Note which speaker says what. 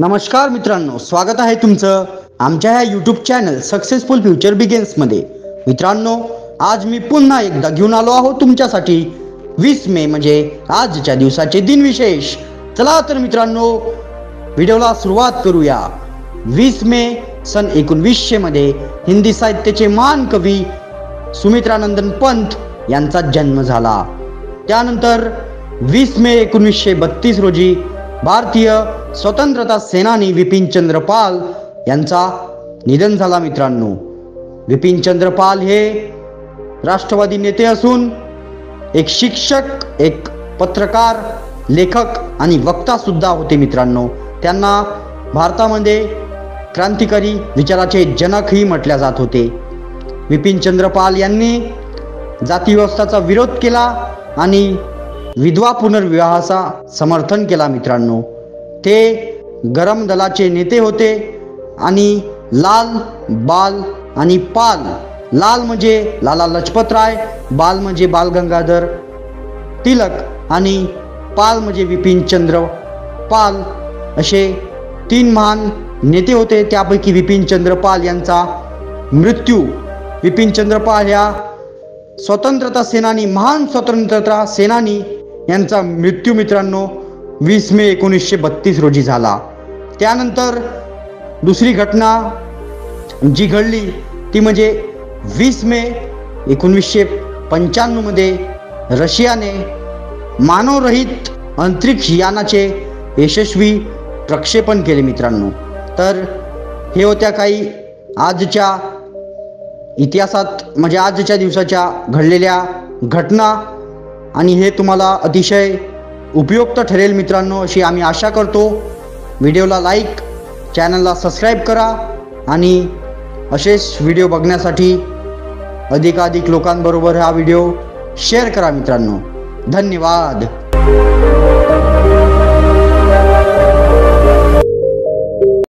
Speaker 1: नमस्कार मित्रांनो, स्वागत आहे तुमचं आमच्या ह्या YouTube channel successful future begins मध्ये। मित्रांनो, आज मी पुन्हा एकदा घेऊन आलो आहोत तुमच्यासाठी 20 मे म्हणजे आजच्या दिवसाचे दिनविशेष। चला तर मित्रांनो, व्हिडिओला सुरुवात करूया। 20 मे सन 1900 मध्ये हिंदी साहित्याचे महान कवी सुमित्रानंदन पंत यांचा जन्म झाला। त्यानंतर 20 मे 1932 रोजी भारतीय स्वतंत्रता सेनानी विपिनचंद्र पाल यांचा निधन झाला। मित्रांनो, विपिनचंद्र पाल हे राष्ट्रवादी नेते असून एक शिक्षक, एक पत्रकार, लेखक आणि वक्ता सुद्धा होते। मित्रांनो, त्यांना भारतामध्ये क्रांतिकारी विचाराचे जनकही म्हटले जात होते। विपिनचंद्र पाल यांनी जाती व्यवस्थेचा विरोध केला आणि विधवा पुनर्विवाहाचा समर्थन केला। मित्रांनो, ते गरम दलाचे नेते होते आणि लाल, बाल आणि पाल, लाल म्हणजे लाला लजपतराय, बाल म्हणजे बाल गंगाधर टिळक आणि पाल म्हणजे विपिनचंद्र पाल, असे 3 महान नेते होते। त्यापैकी विपिनचंद्र पाल यांचा मृत्यू, विपिनचंद्र पाल या स्वतंत्रता सेनानी, महान स्वतंत्रता सेनानी यांचा मृत्यू मित्रांनो 20 मे 1932 रोजी झाला। त्यानंतर दुसरी घटना जी घडली ती म्हणजे 20 मे 1995 मध्ये रशियाने मानवरहित अंतरिक्ष यानाचे यशस्वी प्रक्षेपण केले। मित्रांनो, तर हे होत्या काही आजच्या इतिहासात म्हणजे आजच्या दिवसाच्या घडलेल्या घटना, आणि हे तुम्हाला अतिशय उपयुक्त ठरेल मित्रांनो, अशी आम्ही आशा करतो। व्हिडिओला लाईक, चॅनलला सबस्क्राईब करा आणि असेच व्हिडिओ बघण्यासाठी अधिकाधिक लोकांबरोबर हा व्हिडिओ शेअर करा मित्रांनो। धन्यवाद।